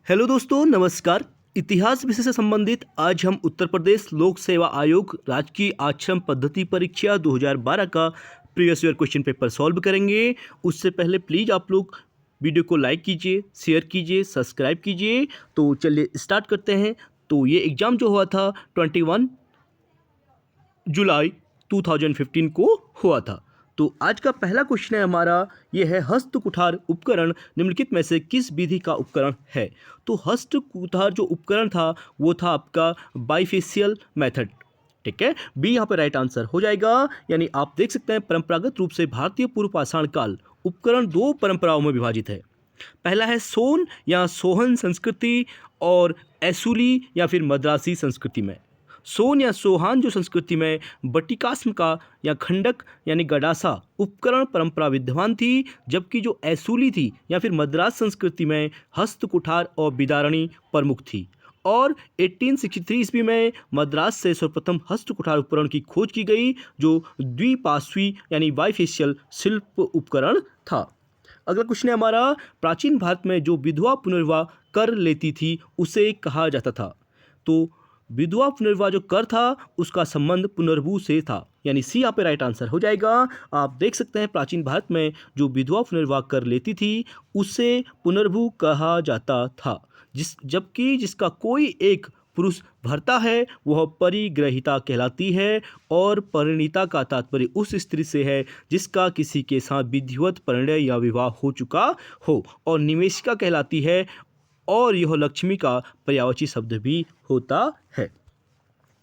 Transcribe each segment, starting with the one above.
Hello दोस्तों, नमस्कार। इतिहास विषय से संबंधित आज हम उत्तर प्रदेश लोक सेवा आयोग राजकीय आश्रम पद्धति परीक्षा 2012 का previous year question paper solve करेंगे। उससे पहले प्लीज़ आप लोग वीडियो को लाइक कीजिए, शेयर कीजिए, सब्सक्राइब कीजिए। तो चलिए स्टार्ट करते हैं। तो ये एग्ज़ाम जो हुआ था 21 जुलाई 2015 को हुआ था। तो आज का पहला क्वेश्चन है हमारा, ये है हस्त कुठार उपकरण निम्नलिखित में से किस विधि का उपकरण है। तो हस्त कुठार जो उपकरण था वो था आपका बाइफेशियल मेथड। ठीक है, बी यहाँ पे राइट आंसर हो जाएगा। यानी आप देख सकते हैं परंपरागत रूप से भारतीय पूर्व पाषाण काल उपकरण दो परंपराओं में विभाजित है। पहला है सोन या सोहन संस्कृति और एसुली या फिर मद्रासी संस्कृति में। सोन या सोहान जो संस्कृति में बटिकास्म का या खंडक यानी गडासा उपकरण परंपरा विद्यमान थी, जबकि जो एसूली थी या फिर मद्रास संस्कृति में हस्त कुठार और बिदारणी प्रमुख थी। और 1863 ईस्वी में मद्रास से सर्वप्रथम हस्त कुठार उपकरण की खोज की गई, जो द्विपार्श्वी यानी बाइफेशियल शिल्प उपकरण था। अगला क्वेश्चन है हमारा, प्राचीन भारत में जो विधवा पुनर्विवाह कर लेती थी उसे कहा जाता था। तो विधवा पुनर्विवाह जो कर था उसका संबंध पुनर्भू से था, यानी सी यहाँ पे राइट आंसर हो जाएगा। आप देख सकते हैं प्राचीन भारत में जो विधवा पुनर्विवाह कर लेती थी उसे पुनर्भू कहा जाता था, जबकि जिसका कोई एक पुरुष भरता है वह परिग्रहिता कहलाती है। और परिणीता का तात्पर्य उस स्त्री से है जिसका किसी के साथ विधिवत परिणय या विवाह हो चुका हो। और निवेशिका कहलाती है, और यह लक्ष्मी का पर्यायवाची शब्द भी होता है।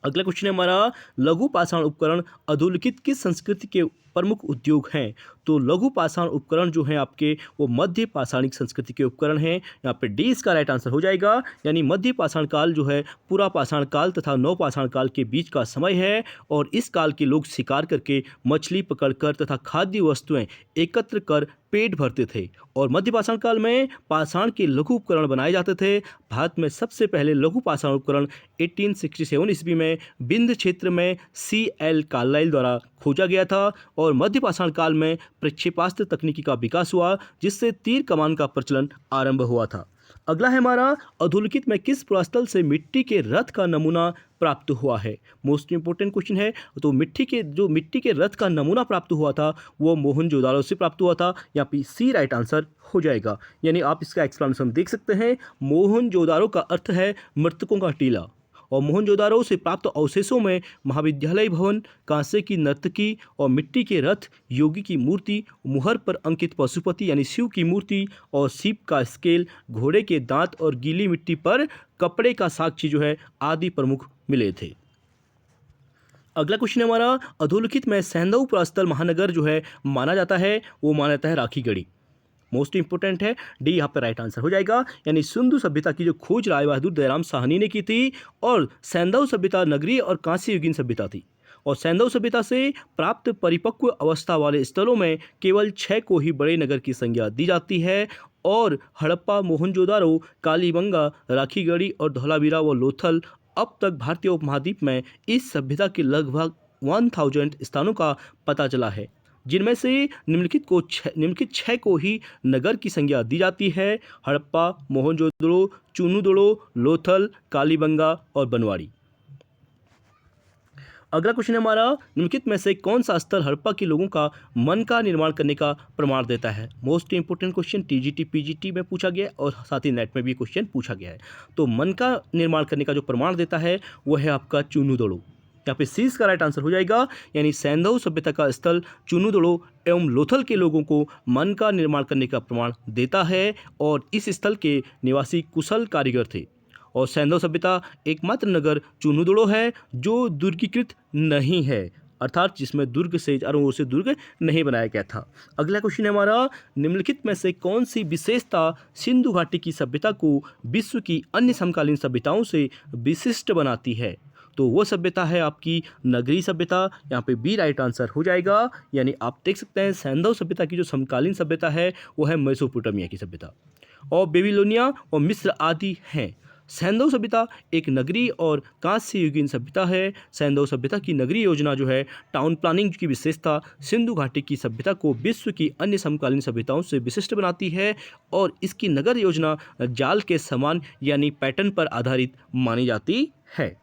अगला क्वेश्चन है हमारा, लघु पाषाण उपकरण अधोलिखित किस संस्कृति के प्रमुख उद्योग हैं। तो लघु पाषाण उपकरण जो हैं आपके वो मध्य पाषाणिक संस्कृति के उपकरण हैं। यहाँ पे डी इसका राइट आंसर हो जाएगा। यानी मध्य पाषाण काल जो है पूरा पाषाण काल तथा नव पाषाण काल के बीच का समय है, और इस काल के लोग शिकार करके मछली पकड़कर तथा खाद्य वस्तुएं एकत्र कर पेट भरते थे। और मध्य पाषाण काल में पाषाण के लघु उपकरण बनाए जाते थे। भारत में सबसे पहले लघु पाषाण उपकरण 1867 ईस्वी में विंध्य क्षेत्र में C.L. कार्लाइल द्वारा खोजा गया था। और मध्य पाषाण काल में प्रक्षेपास्त्र तकनीकी का विकास हुआ, जिससे तीर कमान का प्रचलन आरंभ हुआ था। अगला है हमारा, अधोलिखित में किस पुरास्थल से मिट्टी के रथ का नमूना प्राप्त हुआ है। मोस्ट इंपोर्टेंट क्वेश्चन है। तो मिट्टी के रथ का नमूना प्राप्त हुआ था वो मोहनजोदारो से प्राप्त हुआ था। यहाँ पे सी राइट आंसर हो जाएगा। यानी आप इसका एक्सप्लेनेशन देख सकते हैं। मोहनजोदारो का अर्थ है मृतकों का टीला, और मोहनजोदारो से प्राप्त अवशेषों में महाविद्यालय भवन, कांसे की नर्तकी और मिट्टी के रथ, योगी की मूर्ति, मुहर पर अंकित पशुपति यानी शिव की मूर्ति, और सीप का स्केल, घोड़े के दांत और गीली मिट्टी पर कपड़े का साक्ष्य जो है आदि प्रमुख मिले थे। अगला क्वेश्चन हमारा, अधोलिखित में सैंधव पुरास्थल महानगर जो है माना जाता है वो माना जाता है राखीगढ़ी। मोस्ट इंपोर्टेंट है, डी यहाँ पे राइट आंसर हो जाएगा। यानी सिंधु सभ्यता की जो खोज राय बहादुर दयाराम साहनी ने की थी, और सैंधव सभ्यता नगरीय और कांस्य युगीन सभ्यता थी। और सैंधव सभ्यता से प्राप्त परिपक्व अवस्था वाले स्थलों में केवल 6 को ही बड़े नगर की संज्ञा दी जाती है। और हड़प्पा, मोहनजोदारो, कालीबंगा, राखीगढ़ी और धौलावीरा व लोथल अब तक भारतीय उपमहाद्वीप में इस सभ्यता के लगभग 1000 स्थानों का पता चला है, जिनमें से निम्नलिखित 6 को ही नगर की संज्ञा दी जाती है: हड़प्पा, मोहनजोदड़ो, चुनुदड़ो, लोथल, कालीबंगा और बनवाड़ी। अगला क्वेश्चन है हमारा, निम्नलिखित में से कौन सा स्थल हड़प्पा के लोगों का मन का निर्माण करने का प्रमाण देता है। Most important question TGT PGT में पूछा गया है, और साथ ही नेट में भी क्वेश्चन पूछा गया है। तो मन का निर्माण करने का जो प्रमाण देता है वो है आपका चुनुदड़ो। यहाँ पे सी का राइट आंसर हो जाएगा। यानी सैंधव सभ्यता का स्थल चुनुदड़ो एवं लोथल के लोगों को मन का निर्माण करने का प्रमाण देता है, और इस स्थल के निवासी कुशल कारीगर थे। और सैंधव सभ्यता एकमात्र नगर चुनुदड़ो है जो दुर्गीकृत नहीं है, अर्थात जिसमें दुर्ग से चारों ओर से दुर्ग नहीं बनाया गया था। अगला क्वेश्चन है हमारा, निम्नलिखित में से कौन सी विशेषता सिंधु घाटी की सभ्यता को विश्व की अन्य समकालीन सभ्यताओं से विशिष्ट बनाती है। तो वो सभ्यता है आपकी नगरीय सभ्यता। यहाँ पे बी राइट आंसर हो जाएगा। यानी आप देख सकते हैं सैंधव सभ्यता की जो समकालीन सभ्यता है वो है मेसोपोटामिया की सभ्यता, और बेबीलोनिया और मिस्र आदि हैं। सैंधव सभ्यता एक नगरीय और कांस्य युगीन सभ्यता है। सैंधव सभ्यता की नगरीय योजना जो है टाउन प्लानिंग की विशेषता सिंधु घाटी की सभ्यता को विश्व की अन्य समकालीन सभ्यताओं से विशिष्ट बनाती है और इसकी नगर योजना जाल के समान यानी पैटर्न पर आधारित मानी जाती है।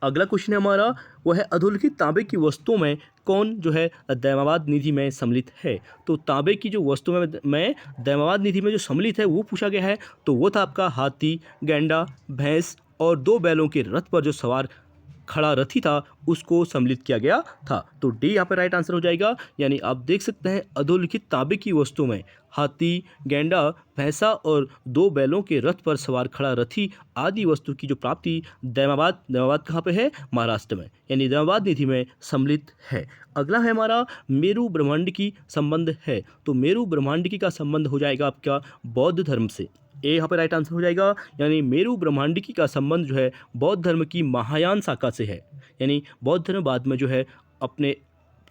अगला क्वेश्चन है हमारा, वो है अधोलिखित तांबे की वस्तुओं में कौन जो है दैमाबाद निधि में सम्मिलित है। तो तांबे की जो वस्तुओं में दैमाबाद निधि में जो सम्मिलित है वो पूछा गया है। तो वो था आपका हाथी, गैंडा, भैंस और 2 बैलों के रथ पर जो सवार खड़ा रथी था उसको सम्मिलित किया गया था। तो डी यहाँ पर राइट आंसर हो जाएगा। यानी आप देख सकते हैं अधोलिखित तांबे की वस्तुओं में हाथी, गैंडा, भैंसा और 2 बैलों के रथ पर सवार खड़ा रथी आदि वस्तु की जो प्राप्ति दैमाबाद कहाँ पे है, महाराष्ट्र में, यानी दैमाबाद निधि में सम्मिलित है। अगला है हमारा मेरु ब्रह्मांड की संबंध है। तो मेरु ब्रह्मांड की का संबंध हो जाएगा आपका बौद्ध धर्म से। ए यहाँ पर राइट आंसर हो जाएगा। यानी मेरु ब्रह्मांडिकी का संबंध जो है बौद्ध धर्म की महायान शाखा से है। यानी बौद्ध धर्म बाद में जो है अपने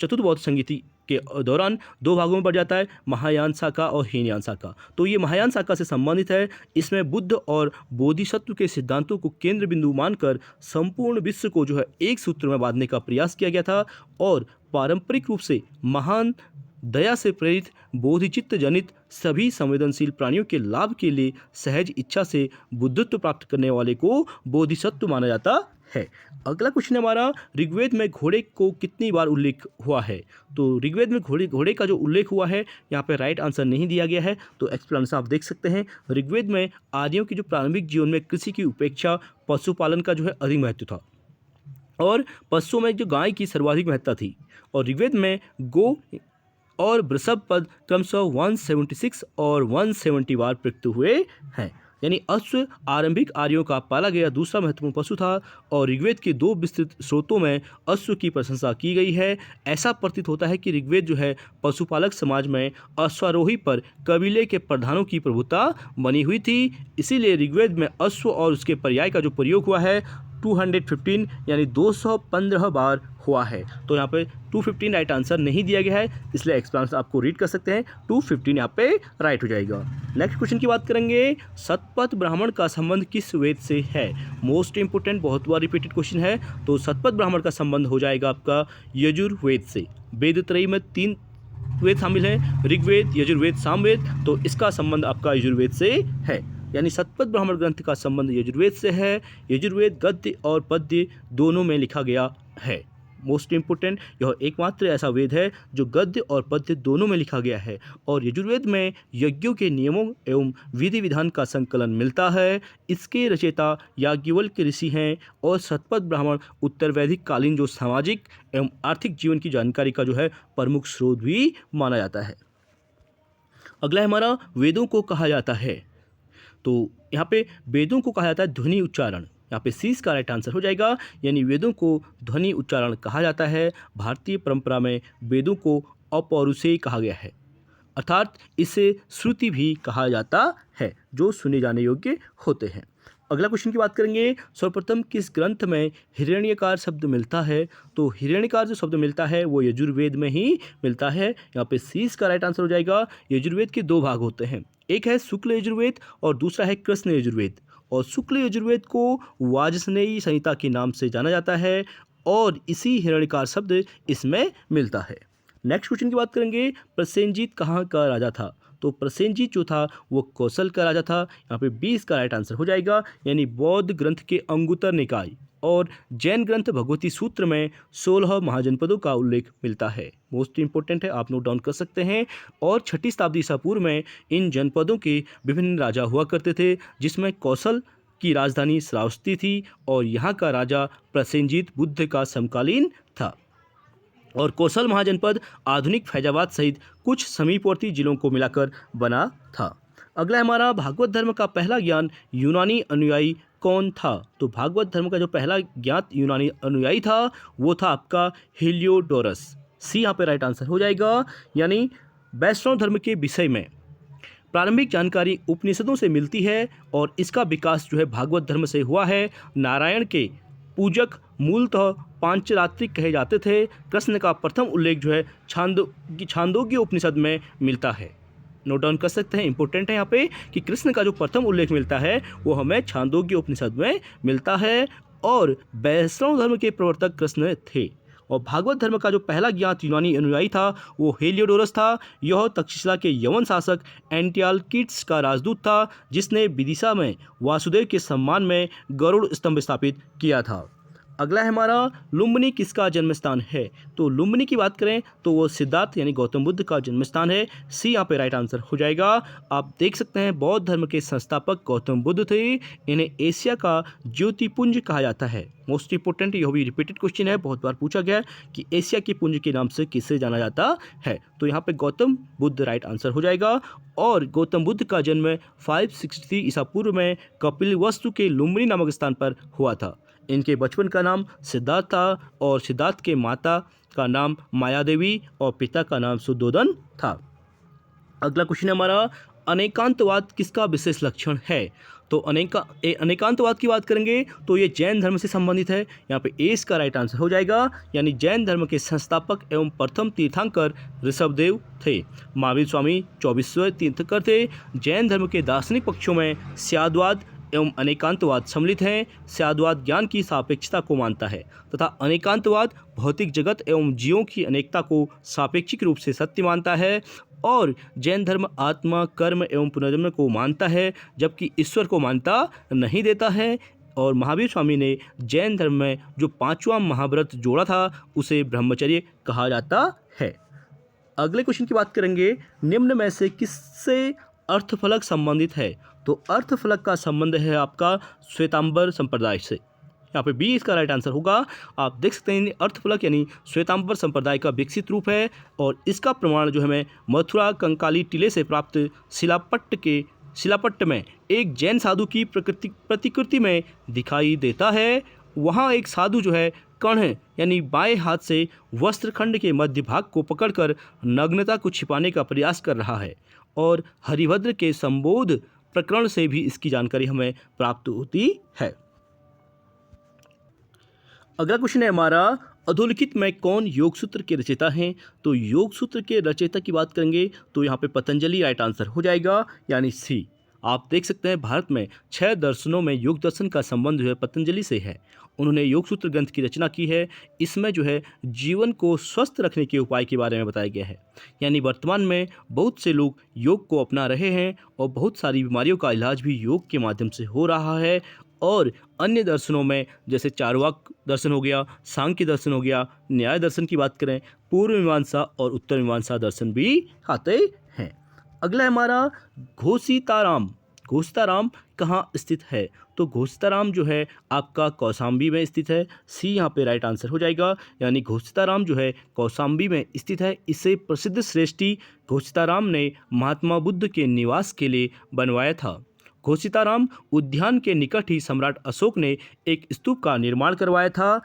चतुर्थ बौद्ध संगीति के दौरान 2 भागों में बढ़ जाता है, महायान शाखा और हीनयान शाखा। तो ये महायान शाखा से संबंधित है। इसमें बुद्ध और बोधिसत्व के सिद्धांतों को केंद्र बिंदु मानकर संपूर्ण विश्व को जो है एक सूत्र में बांधने का प्रयास किया गया था और पारंपरिक रूप से महान दया से प्रेरित बोधिचित्त जनित सभी संवेदनशील प्राणियों के लाभ के लिए सहज इच्छा से बुद्धत्व प्राप्त करने वाले को बोधिसत्व माना जाता है। अगला क्वेश्चन हमारा, ऋग्वेद में घोड़े को कितनी बार उल्लेख हुआ है। तो ऋग्वेद में घोड़े का जो उल्लेख हुआ है यहाँ पे राइट आंसर नहीं दिया गया है। तो एक्सप्लेनेशन आप देख सकते हैं। ऋग्वेद में आर्यों की जो प्रारंभिक जीवन में कृषि की उपेक्षा पशुपालन का जो है अधिक महत्व था और पशुओं में जो गाय की सर्वाधिक महत्ता थी। और ऋग्वेद में गो और वृषभ पद क्रमशः 176 और 170 बार प्रयुक्त हुए हैं। यानी अश्व आरंभिक आर्यों का पाला गया दूसरा महत्वपूर्ण पशु था और ऋग्वेद के 2 विस्तृत स्रोतों में अश्व की प्रशंसा की गई है। ऐसा प्रतीत होता है कि ऋग्वेद जो है पशुपालक समाज में अश्वारोही पर कबीले के प्रधानों की प्रभुता बनी हुई थी। इसीलिए ऋग्वेद में अश्व और उसके पर्याय का जो प्रयोग हुआ है 215 यानी 215 बार हुआ है। तो यहाँ पे 215 राइट आंसर नहीं दिया गया है, इसलिए एक्सप्लेनेशन आपको रीड कर सकते हैं। 215 यहाँ पे राइट हो जाएगा। नेक्स्ट क्वेश्चन की बात करेंगे, शतपथ ब्राह्मण का संबंध किस वेद से है। मोस्ट इंपोर्टेंट, बहुत बार रिपीटेड क्वेश्चन है। तो शतपथ ब्राह्मण का संबंध हो जाएगा आपका यजुर्वेद से। वेद त्रयी में 3 वेद शामिल हैं, ऋग्वेद, यजुर्वेद, सामवेद। तो इसका संबंध आपका यजुर्वेद से है। यानी शतपथ ब्राह्मण ग्रंथ का संबंध यजुर्वेद से है। यजुर्वेद गद्य और पद्य दोनों में लिखा गया है। मोस्ट इंपोर्टेंट, यह एकमात्र ऐसा वेद है जो गद्य और पद्य दोनों में लिखा गया है और यजुर्वेद में यज्ञों के नियमों एवं विधि विधान का संकलन मिलता है। इसके रचयिता याज्ञवल्क्य ऋषि हैं और शतपथ ब्राह्मण उत्तर वैदिक कालीन जो सामाजिक एवं आर्थिक जीवन की जानकारी का जो है प्रमुख स्रोत भी माना जाता है। अगला है हमारा, वेदों को कहा जाता है। तो यहाँ पे वेदों को कहा जाता है ध्वनि उच्चारण। यहाँ पे सी का राइट आंसर हो जाएगा। यानी वेदों को ध्वनि उच्चारण कहा जाता है। भारतीय परंपरा में वेदों को अपौरुषेय कहा गया है, अर्थात इसे श्रुति भी कहा जाता है जो सुने जाने योग्य होते हैं। अगला क्वेश्चन की बात करेंगे, सर्वप्रथम किस ग्रंथ में हिरण्यकार शब्द मिलता है। तो हिरण्यकार जो शब्द मिलता है वो यजुर्वेद में ही मिलता है। यहाँ पे सी का राइट आंसर हो जाएगा। यजुर्वेद के 2 भाग होते हैं, एक है शुक्ल यजुर्वेद और दूसरा है कृष्ण यजुर्वेद। और शुक्ल यजुर्वेद को वाजसनेयी संहिता के नाम से जाना जाता है और इसी हिरण्यकार शब्द इसमें मिलता है। नेक्स्ट क्वेश्चन की बात करेंगे, प्रसेनजीत कहाँ का राजा था। तो प्रसेनजीत जो था वो कौशल का राजा था। यहाँ पे 20 का राइट आंसर हो जाएगा। यानी बौद्ध ग्रंथ के अंगुत्तर निकाय और जैन ग्रंथ भगवती सूत्र में 16 महाजनपदों का उल्लेख मिलता है। मोस्ट इंपोर्टेंट है, आप नोट डाउन कर सकते हैं। और 6ठी शताब्दी ईसा पूर्व में इन जनपदों के विभिन्न राजा हुआ करते थे, जिसमें कौशल की राजधानी श्रावस्ती थी और यहाँ का राजा प्रसेनजीत बुद्ध का समकालीन था। और कौशल महाजनपद आधुनिक फैजाबाद सहित कुछ समीपवर्ती जिलों को मिलाकर बना था। अगला हमारा, भागवत धर्म का पहला ज्ञान यूनानी अनुयायी कौन था। तो भागवत धर्म का जो पहला ज्ञात यूनानी अनुयायी था वो था आपका हेलियोडोरस। सी यहाँ पे राइट आंसर हो जाएगा। यानी वैष्णव धर्म के विषय में प्रारंभिक जानकारी उपनिषदों से मिलती है और इसका विकास जो है भागवत धर्म से हुआ है। नारायण के पूजक मूलतः पांचरात्रिक कहे जाते थे। कृष्ण का प्रथम उल्लेख जो है छांदोग्य उपनिषद में मिलता है। नोट डाउन कर सकते हैं, इंपॉर्टेंट है यहाँ पे कि कृष्ण का जो प्रथम उल्लेख मिलता है वो हमें छांदोग्य उपनिषद में मिलता है और वैष्णव धर्म के प्रवर्तक कृष्ण थे। और भागवत धर्म का जो पहला ज्ञात यूनानी अनुयायी था वो हेलियोडोरस था। यह तक्षशिला के यवन शासक एंटियालकिड्स का राजदूत था जिसने विदिशा में वासुदेव के सम्मान में गरुड़ स्तंभ स्थापित किया था। अगला है हमारा लुम्बिनी किसका जन्म स्थान है। तो लुम्बिनी की बात करें तो वो सिद्धार्थ यानी गौतम बुद्ध का जन्म स्थान है। सी यहाँ पे राइट आंसर हो जाएगा। आप देख सकते हैं बौद्ध धर्म के संस्थापक गौतम बुद्ध थे। इन्हें एशिया का ज्योतिपुंज कहा जाता है। मोस्ट इंपोर्टेंट, यह भी रिपीटेड क्वेश्चन है, बहुत बार पूछा गया है कि एशिया के पुंज के नाम से किसे जाना जाता है। तो यहाँ पे गौतम बुद्ध राइट आंसर हो जाएगा। और गौतम बुद्ध का जन्म 563 ईसा पूर्व में कपिलवस्तु के लुम्बिनी नामक स्थान पर हुआ था। इनके बचपन का नाम सिद्धार्थ था और सिद्धार्थ के माता का नाम माया देवी और पिता का नाम सुद्धोदन था। अगला क्वेश्चन है हमारा अनेकांतवाद किसका विशेष लक्षण है। तो अनेकांतवाद की बात करेंगे तो ये जैन धर्म से संबंधित है। यहाँ पे ए इसका राइट आंसर हो जाएगा। यानी जैन धर्म के संस्थापक एवं प्रथम तीर्थंकर ऋषभदेव थे। महावीर स्वामी 24वें तीर्थंकर थे। जैन धर्म के दार्शनिक पक्षों में स्याद्वाद एवं अनेकांतवाद सम्मिलित हैं। स्याद्वाद ज्ञान की सापेक्षता को मानता है तथा अनेकांतवाद भौतिक जगत एवं जीवों की अनेकता को सापेक्षिक रूप से सत्य मानता है। और जैन धर्म आत्मा, कर्म एवं पुनर्जन्म को मानता है जबकि ईश्वर को मानता नहीं देता है। और महावीर स्वामी ने जैन धर्म में जो 5वां महाव्रत जोड़ा था उसे ब्रह्मचर्य कहा जाता है। अगले क्वेश्चन की बात करेंगे निम्न में से किससे अर्थफलक संबंधित है। तो अर्थफलक का संबंध है आपका श्वेतांबर संप्रदाय से। यहाँ पे बी इसका राइट आंसर होगा। आप देख सकते हैं अर्थफलक यानी श्वेतांबर संप्रदाय का विकसित रूप है और इसका प्रमाण जो हमें मथुरा कंकाली टीले से प्राप्त शिलापट्ट में एक जैन साधु की प्रतिकृति में दिखाई देता है। वहाँ एक साधु जो है कर्ण यानी बाएं हाथ से वस्त्रखंड के मध्य भाग को पकड़कर नग्नता को छिपाने का प्रयास कर रहा है और हरिभद्र के संबोध प्रकरण से भी इसकी जानकारी हमें प्राप्त होती है। अगला क्वेश्चन है हमारा अधोलिखित में कौन योग सूत्र के रचयिता हैं। तो योग सूत्र के रचयिता की बात करेंगे तो यहाँ पे पतंजलि राइट आंसर हो जाएगा यानी सी। आप देख सकते हैं भारत में 6 दर्शनों में योग दर्शन का संबंध जो है पतंजलि से है। उन्होंने योग सूत्र ग्रंथ की रचना की है। इसमें जो है जीवन को स्वस्थ रखने के उपाय के बारे में बताया गया है। यानी वर्तमान में बहुत से लोग योग को अपना रहे हैं और बहुत सारी बीमारियों का इलाज भी योग के माध्यम से हो रहा है। और अन्य दर्शनों में जैसे चार्वाक दर्शन हो गया, सांख्य दर्शन हो गया, न्याय दर्शन की बात करें, पूर्व मीमांसा और उत्तर मीमांसा दर्शन भी आते हैं। अगला है हमारा घोषिताराम कहाँ स्थित है। तो घोषिताराम जो है आपका कौशाम्बी में स्थित है। सी यहाँ पे राइट आंसर हो जाएगा। यानी घोषिताराम जो है कौशाम्बी में स्थित है। इसे प्रसिद्ध श्रेष्ठी घोषिताराम ने महात्मा बुद्ध के निवास के लिए बनवाया था। घोषिताराम उद्यान के निकट ही सम्राट अशोक ने एक स्तूप का निर्माण करवाया था।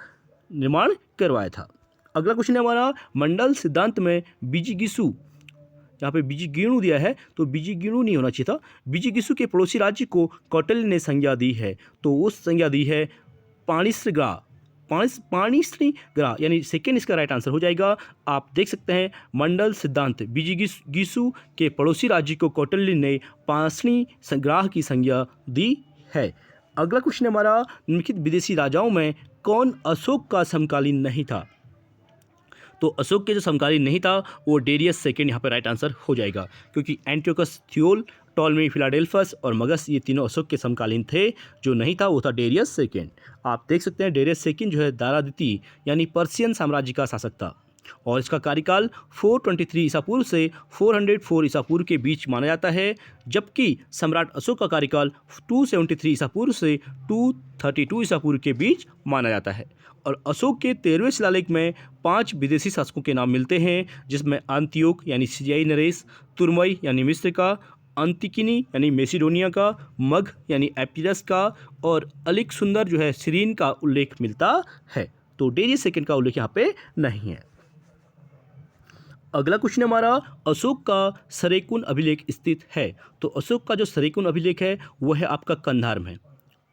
अगला क्वेश्चन है हमारा मंडल सिद्धांत में बिजिगिसु, यहाँ पे बिजिगिनु दिया है तो बिजिगिनु नहीं होना चाहिए था। बिजिगिसु के पड़ोसी राज्य को कौटिल्य ने संज्ञा दी है। तो वो संज्ञा दी है पाणिश्री यानी सेकेंड इसका राइट आंसर हो जाएगा। आप देख सकते हैं मंडल सिद्धांत बिजिगिसु के पड़ोसी राज्य को कौटिल्य ने पाणिश्री ग्राह की संज्ञा दी है। अगला क्वेश्चन हमारा निम्नलिखित विदेशी राजाओं में कौन अशोक का समकालीन नहीं था। तो अशोक के जो समकालीन नहीं था वो डेरियस सेकेंड यहाँ पर राइट आंसर हो जाएगा क्योंकि एंटियोकस थियोल, टॉलमी फिलाडेल्फस और मगस ये तीनों अशोक के समकालीन थे। जो नहीं था वो था डेरियस सेकेंड। आप देख सकते हैं डेरियस सेकेंड जो है दारा द्वितीय यानी पर्शियन साम्राज्य का शासक था और इसका कार्यकाल 423 ईसा पूर्व से 404 ईसा पूर्व के बीच माना जाता है। जबकि सम्राट अशोक का कार्यकाल 273 ईसा पूर्व से 232 ईसा पूर्व के बीच माना जाता है। और अशोक के 13वें शिलालेख में 5 विदेशी शासकों के नाम मिलते हैं जिसमें अंत्योक यानी सीरियाई नरेश, तुर्मई यानी मिस्र का, अंतिकिनी यानी मेसिडोनिया का, मग यानी एपिरस का और अलिक सुंदर जो है सीरीन का उल्लेख मिलता है। तो डेरियस सेकेंड का उल्लेख यहाँ पे नहीं है। अगला क्वेश्चन हमारा अशोक का सरेकुन अभिलेख स्थित है। तो अशोक का जो सरेकुन अभिलेख है वो है आपका कंधार में।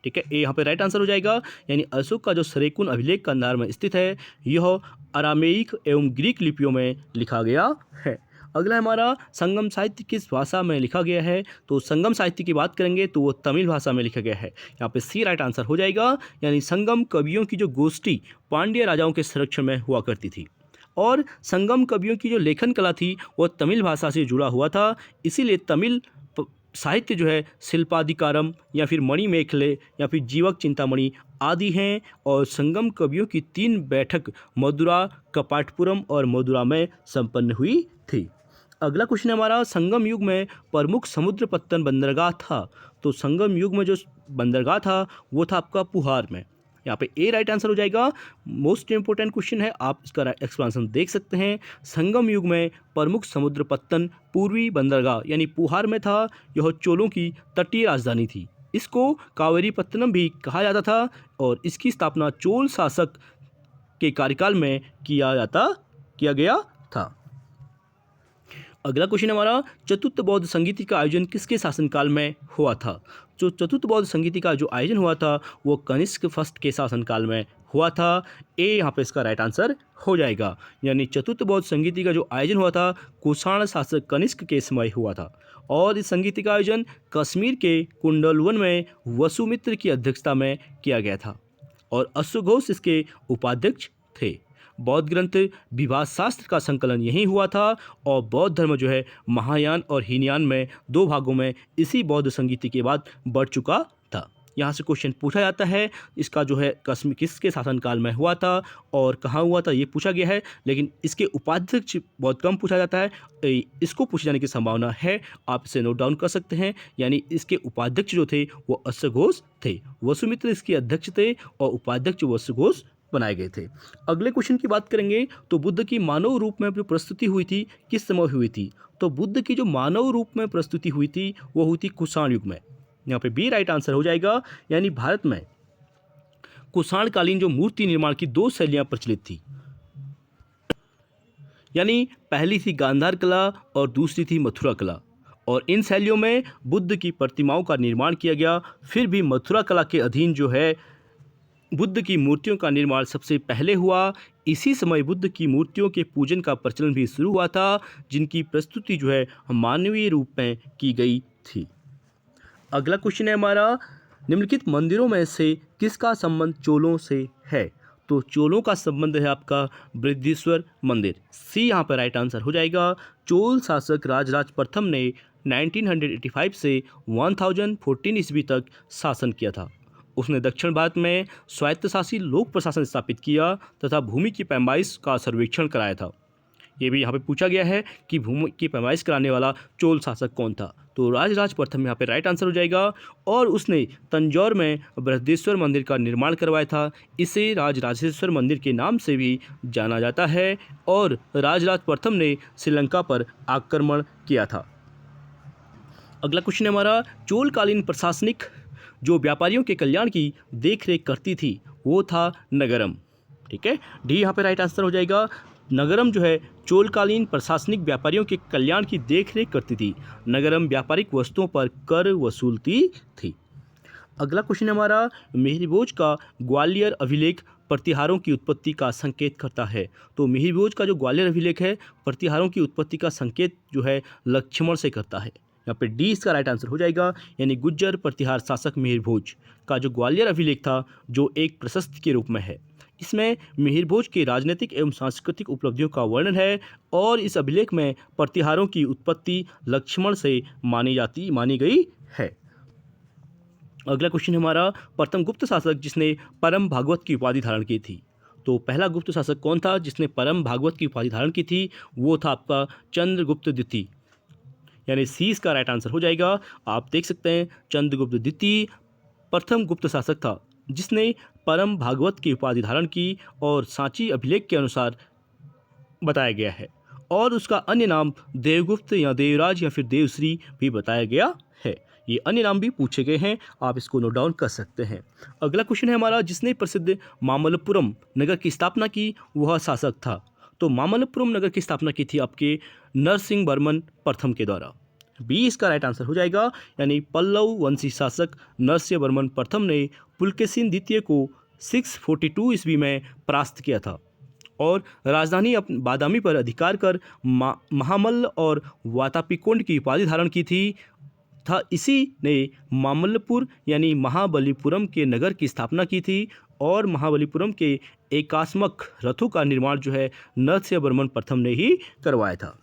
ठीक है, ए यहाँ पे राइट आंसर हो जाएगा। यानी अशोक का जो सरेकुन अभिलेख कंधार में स्थित है यह अरामेइक एवं ग्रीक लिपियों में लिखा गया है। अगला हमारा संगम साहित्य किस भाषा में लिखा गया है। तो संगम साहित्य की बात करेंगे तो वो तमिल भाषा में लिखा गया है। यहाँ पे सी राइट आंसर हो जाएगा। यानी संगम कवियों की जो गोष्ठी पांड्य राजाओं के संरक्षण में हुआ करती थी और संगम कवियों की जो लेखन कला थी वो तमिल भाषा से जुड़ा हुआ था। इसीलिए तमिल साहित्य जो है शिल्पाधिकारम या फिर मणिमेखले या फिर जीवक चिंतामणि आदि हैं। और संगम कवियों की 3 बैठक मदुरा, कपाटपुरम और मदुरा में संपन्न हुई थी। अगला क्वेश्चन हमारा, संगम युग में प्रमुख समुद्र पत्तन बंदरगाह था। तो संगम युग में जो बंदरगाह था वो था आपका पुहार में। यहाँ पे ए राइट आंसर हो जाएगा। मोस्ट इंपोर्टेंट क्वेश्चन है, आप इसका एक्सप्लेनेशन देख सकते हैं। संगम युग में प्रमुख समुद्र पत्तन पूर्वी बंदरगाह यानी पुहार में था। यह चोलों की तटीय राजधानी थी। इसको कावेरी पत्तनम भी कहा जाता था और इसकी स्थापना चोल शासक के कार्यकाल में किया गया था। अगला क्वेश्चन हमारा, चतुर्थ बौद्ध संगीति का आयोजन किसके शासनकाल में हुआ था। जो चतुर्थ बौद्ध संगीति का जो आयोजन हुआ था वो कनिष्क फर्स्ट के शासनकाल में हुआ था। ए यहाँ पे इसका राइट आंसर हो जाएगा। यानी चतुर्थ बौद्ध संगीति का जो आयोजन हुआ था कुषाण शासक कनिष्क के समय हुआ था और इस संगीति का आयोजन कश्मीर के कुंडलवन में वसुमित्र की अध्यक्षता में किया गया था और अश्वघोष इसके उपाध्यक्ष थे। बौद्ध ग्रंथ विभाग शास्त्र का संकलन यहीं हुआ था और बौद्ध धर्म जो है महायान और हीनयान में 2 भागों में इसी बौद्ध संगीति के बाद बढ़ चुका था। यहाँ से क्वेश्चन पूछा जाता है, इसका जो है कश्मीर किसके शासनकाल में हुआ था और कहाँ हुआ था ये पूछा गया है, लेकिन इसके उपाध्यक्ष बहुत कम पूछा जाता है। इसको पूछे जाने की संभावना है, आप इसे नोट डाउन कर सकते हैं। यानी इसके उपाध्यक्ष जो थे वो अश्वघोष थे, वसुमित्र इसके अध्यक्ष थे और उपाध्यक्ष अश्वघोष बनाए गए थे। अगले क्वेश्चन की बात करेंगे तो बुद्ध की मानव रूप में जो प्रस्तुति हुई थी किस समय हुई थी। तो बुद्ध की जो मानव रूप में प्रस्तुति हुई थी वो हुई थी कुषाण युग में। यहाँ पे बी राइट आंसर हो जाएगा। यानी भारत में कुषाण कालीन जो मूर्ति निर्माण की 2 शैलियां प्रचलित थी। यानी पहली थी गांधार कला और दूसरी थी मथुरा कला और इन शैलियों में बुद्ध की प्रतिमाओं का निर्माण किया गया। फिर भी मथुरा कला के अधीन जो है बुद्ध की मूर्तियों का निर्माण सबसे पहले हुआ। इसी समय बुद्ध की मूर्तियों के पूजन का प्रचलन भी शुरू हुआ था जिनकी प्रस्तुति जो है मानवीय रूप में की गई थी। अगला क्वेश्चन है हमारा, निम्नलिखित मंदिरों में से किसका संबंध चोलों से है। तो चोलों का संबंध है आपका बृहदीश्वर मंदिर। सी यहाँ पर राइट आंसर हो जाएगा। चोल शासक राजराज प्रथम ने 1985 से 1014 ईस्वी तक शासन किया था। उसने दक्षिण भारत में स्वायत्तशासी लोक प्रशासन स्थापित किया तथा भूमि की पैमाइश का सर्वेक्षण कराया था। ये भी यहाँ पे पूछा गया है कि भूमि की पैमाइश कराने वाला चोल शासक कौन था। तो राजराज प्रथम यहाँ पे राइट आंसर हो जाएगा। और उसने तंजौर में बृहदेश्वर मंदिर का निर्माण करवाया था। इसे राजराजेश्वर मंदिर के नाम से भी जाना जाता है और राजराज प्रथम ने श्रीलंका पर आक्रमण किया था। अगला क्वेश्चन हमारा, चोलकालीन प्रशासनिक जो व्यापारियों के कल्याण की देखरेख करती थी वो था नगरम। ठीक है, डी यहाँ पे राइट आंसर हो जाएगा। नगरम जो है चोलकालीन प्रशासनिक व्यापारियों के कल्याण की देखरेख करती थी। नगरम व्यापारिक वस्तुओं पर कर वसूलती थी। अगला क्वेश्चन हमारा, मिहिरभोज का ग्वालियर अभिलेख प्रतिहारों की उत्पत्ति का संकेत करता है। तो मिहिरभोज का जो ग्वालियर अभिलेख है प्रतिहारों की उत्पत्ति का संकेत जो है लक्ष्मण से करता है। यहाँ पे डी इसका राइट आंसर हो जाएगा। यानी गुज्जर प्रतिहार शासक मिहिरभोज का जो ग्वालियर अभिलेख था जो एक प्रशस्ति के रूप में है। इसमें मिहिरभोज के राजनीतिक एवं सांस्कृतिक उपलब्धियों का वर्णन है और इस अभिलेख में प्रतिहारों की उत्पत्ति लक्ष्मण से मानी गई है। अगला क्वेश्चन हमारा, प्रथम गुप्त शासक जिसने परम भागवत की उपाधि धारण की थी। तो पहला गुप्त शासक कौन था जिसने परम भागवत की उपाधि धारण की थी। वो था आपका चंद्रगुप्त द्वितीय। यानी सी इसका राइट आंसर हो जाएगा। आप देख सकते हैं चंद्रगुप्त द्वितीय प्रथम गुप्त शासक था जिसने परम भागवत की उपाधि धारण की और सांची अभिलेख के अनुसार बताया गया है और उसका अन्य नाम देवगुप्त या देवराज या फिर देवश्री भी बताया गया है। ये अन्य नाम भी पूछे गए हैं, आप इसको नोट डाउन कर सकते हैं। अगला क्वेश्चन है हमारा, जिसने प्रसिद्ध मामल्लपुरम नगर की स्थापना की वह शासक था। तो मामल्लपुरम नगर की स्थापना की थी आपके नरसिंह वर्मन प्रथम के द्वारा। बी इसका राइट आंसर हो जाएगा। यानी पल्लव वंशी शासक नरसिंह वर्मन प्रथम ने पुलकेशिन द्वितीय को 642 ईस्वी में परास्त किया था और राजधानी बादामी पर अधिकार कर महामल्ल और वातापिकोंड की उपाधि धारण की थी। इसी ने मामल्लपुर यानी महाबलीपुरम के नगर की स्थापना की थी और महाबलीपुरम के एकात्मक रथों का निर्माण जो है नरसिंहवर्मन प्रथम ने ही करवाया था।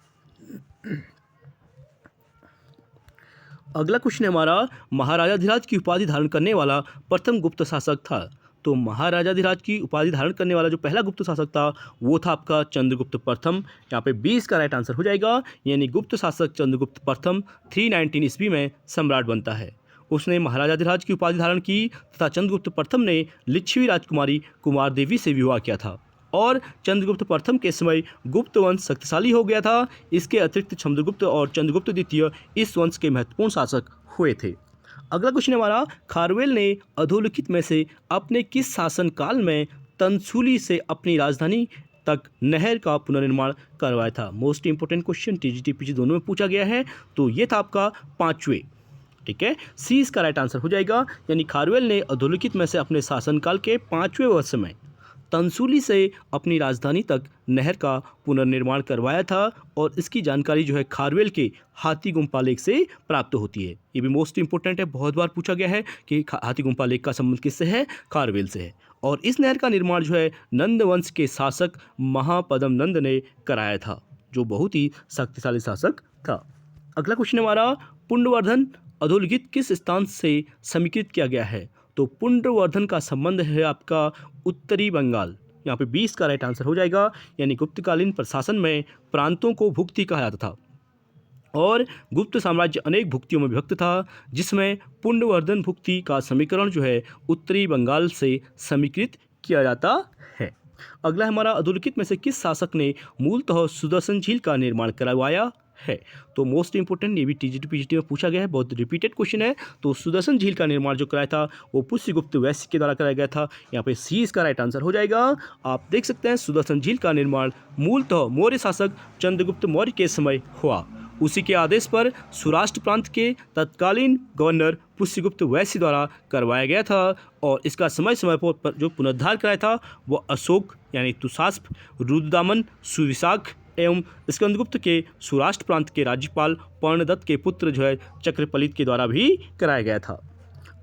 अगला क्वेश्चन है हमारा, महाराजाधिराज की उपाधि धारण करने वाला प्रथम गुप्त शासक था। तो महाराजाधिराज की उपाधि धारण करने वाला जो पहला गुप्त शासक था वो था आपका चंद्रगुप्त प्रथम। यहाँ पे 20 का राइट आंसर हो जाएगा, यानी गुप्त शासक चंद्रगुप्त प्रथम 319 ईस्वी में सम्राट बनता है। उसने महाराजाधिराज की उपाधि धारण की तथा चंद्रगुप्त प्रथम ने लिच्छवी राजकुमारी कुमार देवी से विवाह किया था और चंद्रगुप्त प्रथम के समय गुप्त वंश शक्तिशाली हो गया था। इसके अतिरिक्त चंद्रगुप्त और चंद्रगुप्त द्वितीय इस वंश के महत्वपूर्ण शासक हुए थे। अगला क्वेश्चन हमारा, खारवेल ने अधोलिखित में से अपने किस शासनकाल में तंसुली से अपनी राजधानी तक नहर का पुनर्निर्माण करवाया था? Most important question, TGT PG दोनों में पूछा गया है। तो ये था आपका 5वें, ठीक है, सी इसका राइट आंसर हो जाएगा, यानी खारवेल ने अधोलिखित में से अपने शासनकाल के 5वें वर्ष में तंसुली से अपनी राजधानी तक नहर का पुनर्निर्माण करवाया था और इसकी जानकारी जो है खारवेल के हाथी गुम्फा लेख से प्राप्त होती है। ये भी मोस्ट इंपोर्टेंट है, बहुत बार पूछा गया है कि हाथी गुम्फा लेख का संबंध किससे है? खारवेल से है। और इस नहर का निर्माण जो है नंद वंश के शासक महापद्म नंद ने कराया था, जो बहुत ही शक्तिशाली शासक था। अगला क्वेश्चन हमारा, पुंडवर्धन अधोलिखित किस स्थान से समीकृत किया गया है? तो पुंडवर्धन का संबंध है आपका उत्तरी बंगाल। यहाँ पे 20 का राइट आंसर हो जाएगा, यानी गुप्तकालीन प्रशासन में प्रांतों को भुक्ति कहा जाता था और गुप्त साम्राज्य अनेक भुक्तियों में विभक्त था, जिसमें पुंडवर्धन भुक्ति का समीकरण जो है उत्तरी बंगाल से समीकृत किया जाता है। अगला हमारा, अधोलिखित में से किस शासक ने मूलतः सुदर्शन झील का निर्माण करवाया है? तो मोस्ट इंपोर्टेंट, ये भी टीजीटी पीजीटी में पूछा गया है, बहुत रिपीटेड क्वेश्चन है। तो सुदर्शन झील का निर्माण जो कराया था वो पुष्यगुप्त वैश्य के द्वारा कराया गया था। यहाँ पे सी इसका राइट आंसर हो जाएगा। आप देख सकते हैं सुदर्शन झील का निर्माण मूलतः मौर्य शासक चंद्रगुप्त मौर्य के समय हुआ। उसी के आदेश पर सौराष्ट्र प्रांत के तत्कालीन गवर्नर पुष्यगुप्त वैश्य द्वारा करवाया गया था और इसका समय समय पर जो पुनरुद्धार कराया था वो अशोक यानी तुषास्प, रुद्रदामन, सुविशाख एवं स्कंदगुप्त के सौराष्ट्र प्रांत के राज्यपाल पर्णदत्त के पुत्र जो है चक्रपलित के द्वारा भी कराया गया था।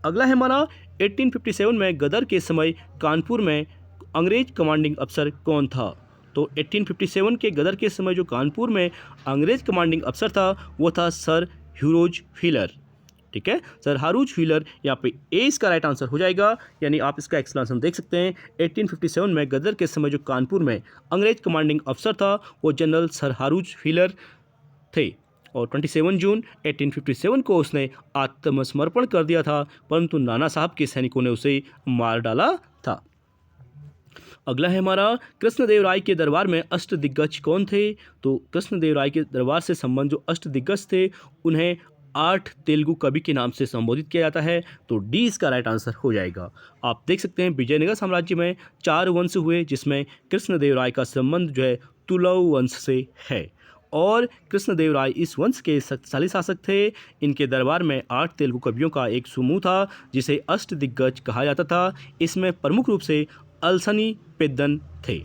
अगला है हमारा, 1857 में गदर के समय कानपुर में अंग्रेज कमांडिंग अफसर कौन था? तो 1857 के गदर के समय जो कानपुर में अंग्रेज कमांडिंग अफसर था वो था सर ह्यूरोज व्हीलर, ठीक है, सर हारूज व्हीलर। यहाँ पे ए इसका राइट आंसर हो जाएगा, यानी आप इसका एक्सप्लेनेशन देख सकते हैं। 1857 में गदर के समय जो कानपुर में अंग्रेज कमांडिंग अफसर था वो जनरल सर हारूज व्हीलर थे और 27 जून 1857 को उसने आत्मसमर्पण कर दिया था, परंतु नाना साहब के सैनिकों ने उसे मार डाला था। अगला है हमारा, कृष्णदेव राय के दरबार में अष्टदिग्गज कौन थे? तो कृष्णदेव राय के दरबार से संबंध जो अष्टदिग्गज थे उन्हें 8 तेलुगु कवि के नाम से संबोधित किया जाता है। तो डी इसका राइट आंसर हो जाएगा। आप देख सकते हैं विजयनगर साम्राज्य में 4 वंश हुए, जिसमें कृष्णदेव राय का संबंध जो है तुलव वंश से है और कृष्णदेव राय इस वंश के शक्तिशाली शासक थे। इनके दरबार में 8 तेलुगु कवियों का एक समूह था जिसे अष्टदिग्गज कहा जाता था। इसमें प्रमुख रूप से अलसनी पेद्दन थे।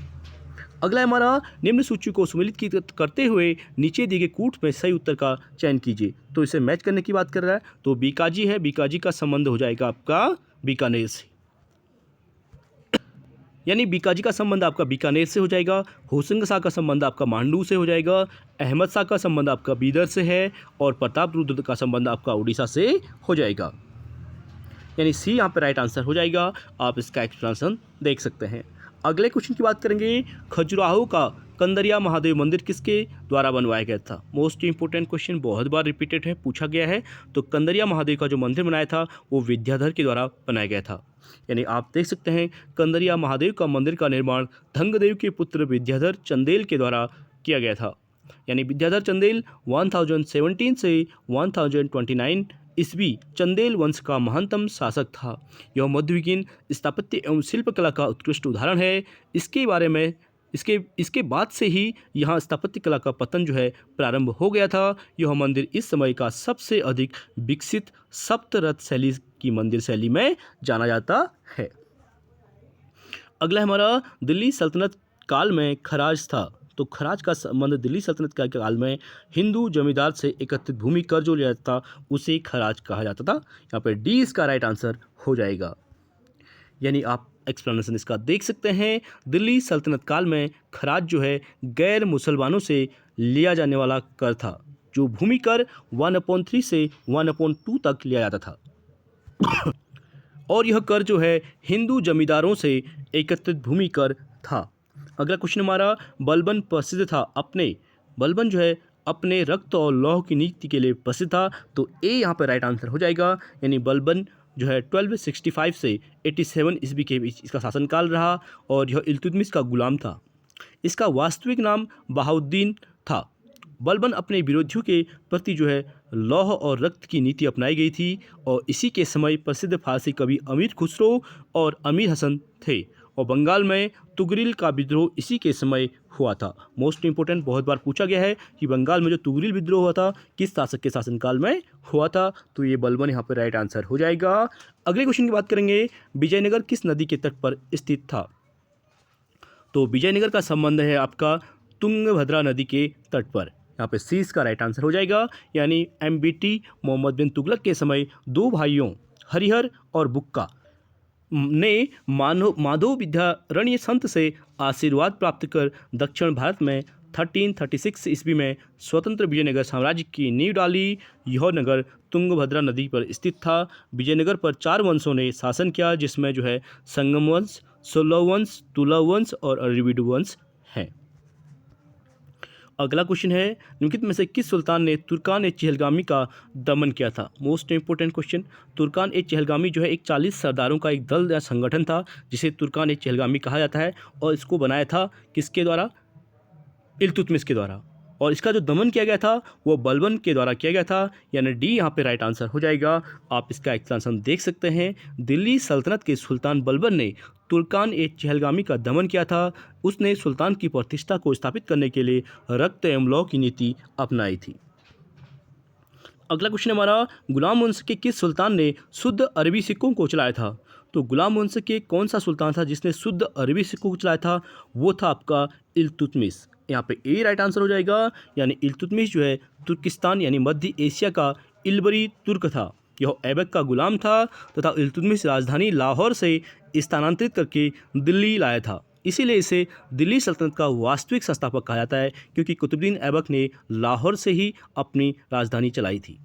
अगला हमारा, निम्न सूची को सम्मिलित करते हुए नीचे दिए गए कूट में सही उत्तर का चयन कीजिए। तो इसे मैच करने की बात कर रहा है, तो बीकाजी है, बीकाजी का संबंध हो जाएगा आपका बीकानेर से, यानी बीकाजी का संबंध आपका बीकानेर से हो जाएगा। होशंग शाह का संबंध आपका मांडू से हो जाएगा। अहमद शाह का संबंध आपका बीदर से है और प्रताप रुद्र का संबंध आपका उड़ीसा से हो जाएगा, यानी सी यहाँ पर राइट आंसर हो जाएगा। आप इसका एक्सप्लेनेशन देख सकते हैं। अगले क्वेश्चन की बात करेंगे, खजुराहो का कंदरिया महादेव मंदिर किसके द्वारा बनवाया गया था? मोस्ट इंपोर्टेंट क्वेश्चन, बहुत बार रिपीटेड है, पूछा गया है। तो कंदरिया महादेव का जो मंदिर बनाया था वो विद्याधर के द्वारा बनाया गया था, यानी आप देख सकते हैं कंदरिया महादेव का मंदिर का निर्माण धंगदेव के पुत्र विद्याधर चंदेल के द्वारा किया गया था, यानी विद्याधर चंदेल 1017 से 1029 ईस्वी चंदेल वंश का महानतम शासक था। यह मध्ययुगीन स्थापत्य एवं शिल्पकला का उत्कृष्ट उदाहरण है। इसके बाद से ही यहाँ स्थापत्य कला का पतन जो है प्रारंभ हो गया था। यह मंदिर इस समय का सबसे अधिक विकसित सप्तरथ शैली की मंदिर शैली में जाना जाता है। अगला हमारा, दिल्ली सल्तनत काल में खराज था। तो खराज का संबंध दिल्ली सल्तनत के काल में हिंदू जमींदार से एकत्रित भूमि कर जो लिया जाता था उसे खराज कहा जाता था। यहाँ पे डी इसका राइट आंसर हो जाएगा। यानी आप एक्सप्लेनेशन इसका देख सकते हैं। दिल्ली सल्तनत काल में खराज जो है गैर मुसलमानों से लिया जाने वाला कर था, जो भूमि कर 1/3 से 1/2 तक लिया जाता था और यह कर जो है हिंदू जमींदारों से एकत्रित भूमि कर था। अगला क्वेश्चन हमारा, बलबन प्रसिद्ध था अपने, बलबन जो है अपने रक्त और लौह की नीति के लिए प्रसिद्ध था। तो ए यहाँ पर राइट आंसर हो जाएगा। यानी बलबन जो है 1265 से 87 ईस्वी के बीच इसका शासनकाल रहा और यह इल्तुतमिश का गुलाम था। इसका वास्तविक नाम बहाउद्दीन था। बलबन अपने विरोधियों के प्रति जो है लौह और रक्त की नीति अपनाई गई थी और इसी के समय प्रसिद्ध फारसी कवि अमीर खुसरो और अमीर हसन थे और बंगाल में तुगरिल का विद्रोह इसी के समय हुआ था। मोस्ट इंपोर्टेंट, बहुत बार पूछा गया है कि बंगाल में जो तुगरिल विद्रोह हुआ था किस शासक के शासनकाल में हुआ था, तो ये बलबन यहाँ पर राइट आंसर हो जाएगा। अगले क्वेश्चन की बात करेंगे, विजयनगर किस नदी के तट पर स्थित था। तो विजयनगर का संबंध है आपका तुंगभद्रा नदी के तट पर। यहाँ पे सी इसका राइट आंसर हो जाएगा। यानी MBT मोहम्मद बिन तुगलक के समय दो भाइयों हरिहर और बुक्का ने माधव विद्यारण्य संत से आशीर्वाद प्राप्त कर दक्षिण भारत में 1336 ईस्वी में स्वतंत्र विजयनगर साम्राज्य की नींव डाली। यह नगर तुंगभद्रा नदी पर स्थित था। विजयनगर पर 4 वंशों ने शासन किया, जिसमें जो है संगम वंश, सोलह वंश, तुलव वंश और अरविड वंश हैं। अगला क्वेश्चन है, निम्नलिखित में से किस सुल्तान ने तुर्कान ए चहलगामी का दमन किया था। Most important question. तुर्कान ए चहलगामी जो है एक 40 सरदारों का एक दल या संगठन था जिसे तुर्कान ए चहलगामी कहा जाता है और इसको बनाया था किसके द्वारा, इल्तुतमिश के द्वारा। और इसका जो दमन किया गया था वो बलबन के द्वारा किया गया था। यानी डी यहाँ पे राइट आंसर हो जाएगा। आप इसका एक्सप्लेनेशन देख सकते हैं। दिल्ली सल्तनत के सुल्तान बलबन ने तुर्कान ए चहलगामी का दमन किया था। उसने सुल्तान की प्रतिष्ठा को स्थापित करने के लिए रक्त एवं लौह की नीति अपनाई थी। अगला क्वेश्चन हमारा, गुलाम वंश के किस सुल्तान ने शुद्ध अरबी सिक्कों को चलाया था। तो गुलाम वंश के कौन सा सुल्तान था जिसने शुद्ध अरबी सिक्कों को चलाया था, वो था आपका इल्तुतमिश। यहाँ पे ए राइट आंसर हो जाएगा। यानी इल्तुतमिश जो है तुर्किस्तान यानी मध्य एशिया का इल्बरी तुर्क था। यह ऐबक का गुलाम था तथा इल्तुतमिश राजधानी लाहौर से स्थानांतरित करके दिल्ली लाया था। इसीलिए इसे दिल्ली सल्तनत का वास्तविक संस्थापक कहा जाता है, क्योंकि कुतुबुद्दीन ऐबक ने लाहौर से ही अपनी राजधानी चलाई थी।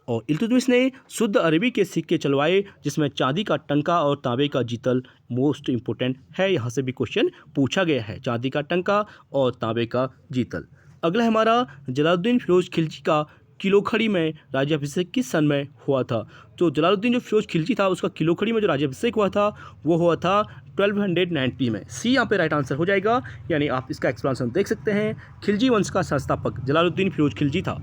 और इल्तुतमिश ने शुद्ध अरबी के सिक्के चलवाए, जिसमें चांदी का टंका और तांबे का जीतल मोस्ट इंपोर्टेंट है। यहाँ से भी क्वेश्चन पूछा गया है, चांदी का टंका और तांबे का जीतल। अगला है हमारा, जलालुद्दीन फिरोज खिलजी का किलोखड़ी में राज्याभिषेक किस सन में हुआ था। तो जलालुद्दीन जो फिरोज खिलजी था उसका किलोखड़ी में जो राज्याभिषेक हुआ था वो हुआ था 1290 में। सी यहाँ पे राइट आंसर हो जाएगा। यानी आप इसका एक्सप्लेनेशन देख सकते हैं। खिलजी वंश का संस्थापक जलालुद्दीन फिरोज खिलजी था।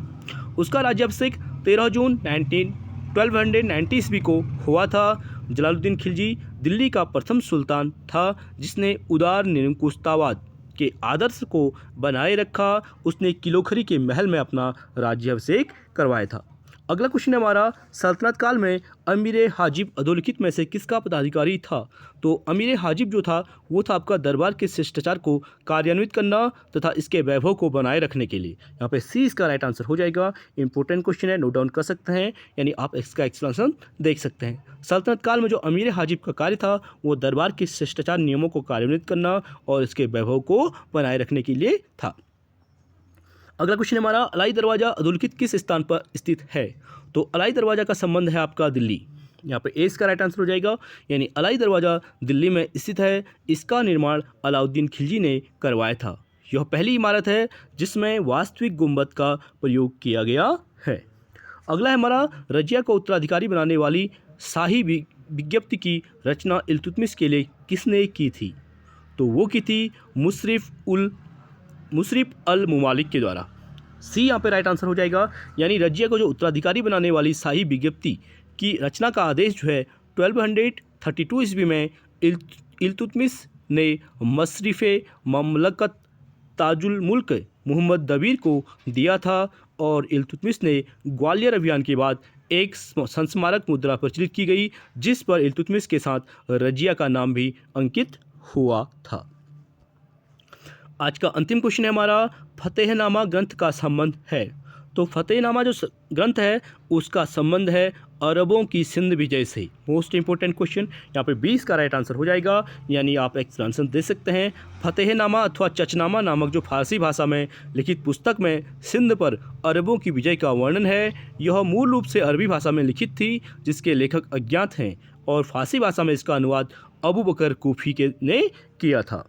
उसका राज्याभिषेक 13 जून 1290 ईस्वी को हुआ था। जलालुद्दीन खिलजी दिल्ली का प्रथम सुल्तान था जिसने उदार निरंकुशतावाद के आदर्श को बनाए रखा। उसने किलोखड़ी के महल में अपना राज्याभिषेक करवाया था। अगला क्वेश्चन है हमारा, सल्तनत काल में अमीर हाजिब अधोलिखित में से किसका पदाधिकारी था। तो अमीर हाजिब जो था वो था आपका दरबार के शिष्टाचार को कार्यान्वित करना तथा इसके वैभव को बनाए रखने के लिए। यहाँ पे सी इसका राइट आंसर हो जाएगा। इंपॉर्टेंट क्वेश्चन है, नोट डाउन कर सकते हैं। यानी आप इसका एक्सप्लेनेशन देख सकते हैं। सल्तनत काल में जो अमीर हाजिब का कार्य था वो दरबार के शिष्टाचार नियमों को कार्यान्वित करना और इसके वैभव को बनाए रखने के लिए था। अगला क्वेश्चन हमारा, अलाई दरवाज़ा अधोलिखित किस स्थान पर स्थित है। तो अलाई दरवाज़ा का संबंध है आपका दिल्ली। यहाँ पे ए इसका राइट आंसर हो जाएगा। यानी अलाई दरवाज़ा दिल्ली में स्थित है। इसका निर्माण अलाउद्दीन खिलजी ने करवाया था। यह पहली इमारत है जिसमें वास्तविक गुंबद का प्रयोग किया गया है। अगला है हमारा, रजिया को उत्तराधिकारी बनाने वाली शाही विज्ञप्ति की रचना इल्तुतमिश के लिए किसने की थी। तो वो की थी मुशरिफ अल मुमालिक के द्वारा। सी यहाँ पे राइट आंसर हो जाएगा। यानी रजिया को जो उत्तराधिकारी बनाने वाली शाही विज्ञप्ति की रचना का आदेश जो है 1232 ईस्वी में इल्तुतमिश ने मशरिफ ममलकत ताजुल मुल्क मोहम्मद दबीर को दिया था और इल्तुतमिश ने ग्वालियर अभियान के बाद एक संस्मारक मुद्रा प्रचलित की गई जिस पर इल्तुतमिश के साथ रजिया का नाम भी अंकित हुआ था। आज का अंतिम क्वेश्चन है हमारा, फतेहनामा ग्रंथ का संबंध है। तो फतेहनामा जो ग्रंथ है उसका संबंध है अरबों की सिंध विजय से। मोस्ट इंपॉर्टेंट क्वेश्चन, यहाँ पे 20 का राइट आंसर हो जाएगा, यानी आप एक आंसर दे सकते हैं। फतेहनामा अथवा चचनामा नामक जो फारसी भाषा में लिखित पुस्तक में सिंध पर अरबों की विजय का वर्णन है, यह मूल रूप से अरबी भाषा में लिखित थी जिसके लेखक अज्ञात हैं, और फारसी भाषा में इसका अनुवाद अबू बकर कूफी ने किया था।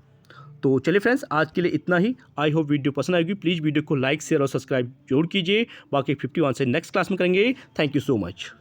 तो चलिए फ्रेंड्स, आज के लिए इतना ही। आई होप वीडियो पसंद आएगी। प्लीज़ वीडियो को लाइक शेयर और सब्सक्राइब जरूर कीजिए। बाकी 51 से नेक्स्ट क्लास में करेंगे। Thank you so much.